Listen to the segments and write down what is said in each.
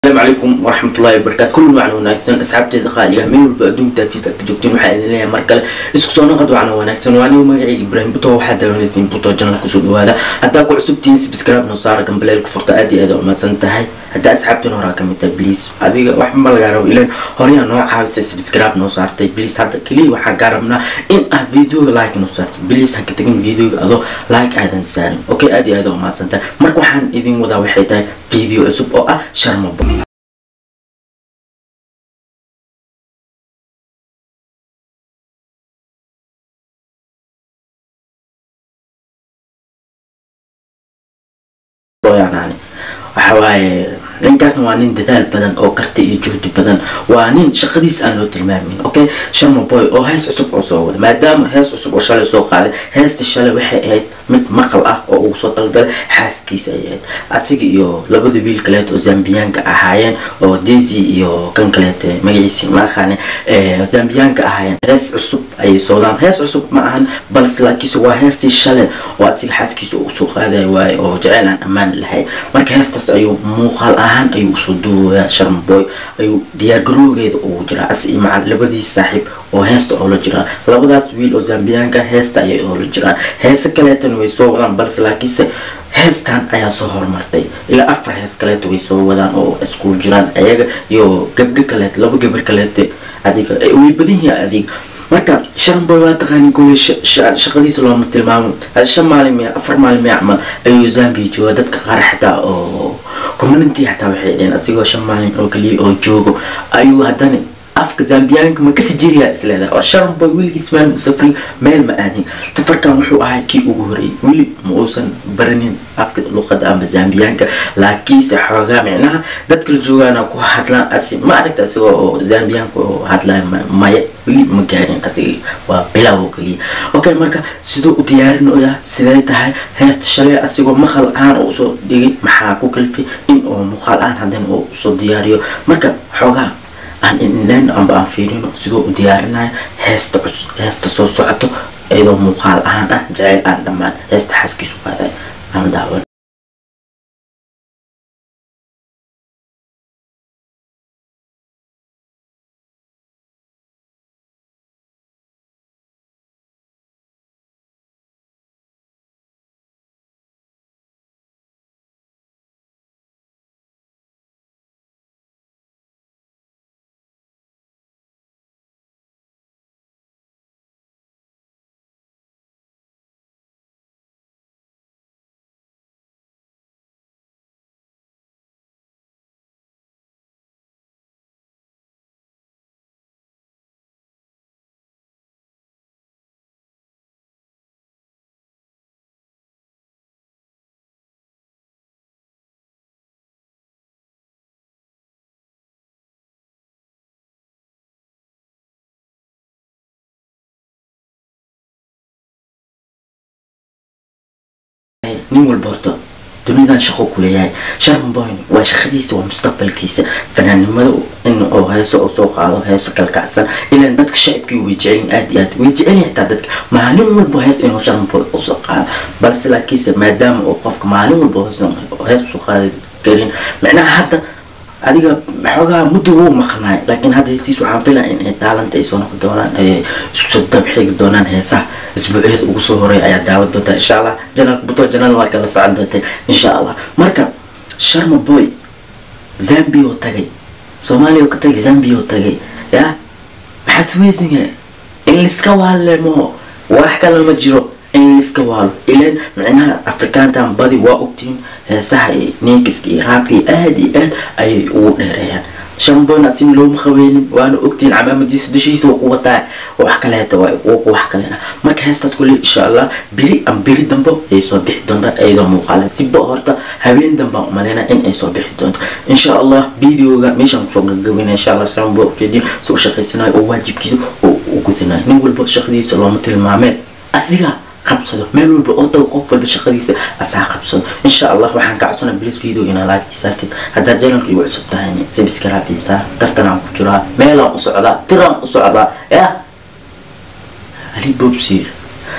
السلام عليكم ورحمة الله وبركاته. كل معنا وناكسن أصحابتي دقائق من البدون تنفيذ جوجتين وحنا لنا مركل اسكسونا قد وعنا وناكسن وأنا ومجري إبراهيم بطو حدا ونسين بطو جنال كسود وهذا حتى كل عصبتين سبسكرايب نصارى كم بلاك فرطة أدي أدو ما سنتهي حتى أصحابتنا وراكم تبليس هذه واحد ما لقارو إلين هريا نوع عاوز سبسكرايب نصارى تبليس هذا كلي وحجربنا إن فيديو لايك نصارى بليس هكتجين فيديو أدو لايك أدن سالم أوكي أدي أدو ما سنتهي مركو حن إذن وذا وحيدا فيديو عصب أو شرم يعني وحواي ninkaasna waa nin dadaal badan oo karti iyo juhdi badan waa nin shaqadiis aan loo tilmaamin okay Sharma Boy oo hees cusub oo soo wada maadaama hees cusub oo shalay soo qaaday heesta shalay waxay ahayd mid maqal ah oo uu soo talgalay xaaskiisa ay ahayd asiga iyo labada wiil kale oo Zambiyaanka ahaayeen oo Daisy iyo kan kale magaciisa ma aqaan Zambiyaanka ahaayeen hees cusub ay soo daan hees cusub ma ahan balse laakiin waa heestii shalay oo asiga xaaskiisa uu soo qaaday waay oo jecel aan amaan lahayd marka heestaas ayuu muuqaal ayuu soo duubay Sharma Boy ayuu diyaar garowgeeda ugu jira asii macal labadii saaxiib oo heesta oo la jira labadaas wiil oo Zambiyaanka heesta ay oo la jira heesta kale tan way soo wadaan balse laakiin heestan ayaa soo hormartay ilaa afar hees kale way soo wadaan oo isku jiraan ayaga iyo gabdho kale laba gabar kale adiga way badan yihiin adiga marka Sharma Boy waa taqaan kulli shaqadiisa loo tilmaamo shan maalin afar maalin amal ayuu Zambiya jooga dadka qaraxda oo community حتى وحيدين أسيقو شمالين أو كلي أو جوجو أيوه هداني أفك زامبيانك ما كسجيريا إسلادا وشرم بوي ويلي اسمان سفري ميل مآني سفر كان وحو هاي كي أغوري ويلي موصن برنين أفك لغة أم زامبيانك لاكي سحوغا معناها دادك الجوغانا كو هاتلان أسي ما أردت أسيقو زامبيانكو هاتلان مايا ويلي مكارين أسي وبلاو كلي أوكي مركا سيدو ديارين ويا سيدايتا هاي هيست شالي أسيقو مخال آن أوصو ديغي محاكو كلفي إن أو مخال آن هادين أوصو دياريو مركا حوغا aan inaan amba fiirino sidoo u diyaarinay heesta soo socoto ayadoo muuqaal ahaan ah jacayl aan dhamaan heesta xaskiisu qaaday ama daawan نقول برضه دنيا شخو كلية شرم بوين وشخديس ومستقبل كيس فنان مدو إنه أو هيسو أو سوق هذا هيسو كالكعسان إلا إن دتك شعب كي ويجعلين أديات ويجعلين حتى معلوم البوهيس إنه شرم بوين أو سوق هذا بس لا كيس ما دام وقفك معلوم البوهيس هيسو سوق هذا كرين معناها حتى adiga xogaa muddo uu maqnay laakiin hadda heesiis waxaan filaa in ay talent ay soo noqon doonaan ay isku soo dabxiig doonaan heesaha isbuuciyada ugu soo horeey ayaa daawad doonta insha Allah janal waa kala socon doonta insha Allah marka Sharma Boy Zambia tagay Soomaaliya ka tagay Zambia tagay ya maxaa weydinga in liska waalmo wax kale ma jiro in liska waal ileen macnaha Afrikaantan badi waa ogtiin sahay niinkiski raabki aadi ay ugu dheereeyaan Sharma Boy nasin loo maqaweenin waana ogtiin camaamadiis dushiisa oo wataa wax kale hada wax kale marka heestaas kulli insha Allah biri dambo ay soo bixi doonta ayadoo muuqaal sibba horta habeen dambe umalena in ay soo bixi doonto insha Allah videoga meeshan soo gagabina insha Allah Sharma Boy jeedin soo shaqeysanayo oo waajibkiisa oo gudanayo nin walba shaqadiisa loo tilmaamay asiga قبصه ملول بأوضة وقفل بالشقديسة أسعى قبصه إن شاء الله وحن كعصنا بليس فيديو إن لايك يسارتد هذا جانك يوعصب تاني سبسكرايب يسار ترتنا كجرا ميلا أصعدا ترام أصعدا يا علي بوبسير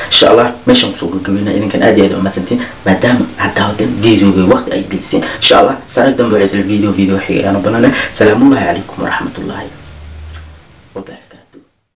إن شاء الله ماشي مسوق قبلنا إذا كان أدي هذا مثلا ما دام عداودين فيديو بوقت أي بيتسين إن شاء الله سأرد دم بعز الفيديو حقيقة أنا بنانا سلام الله عليكم ورحمة الله وبركاته.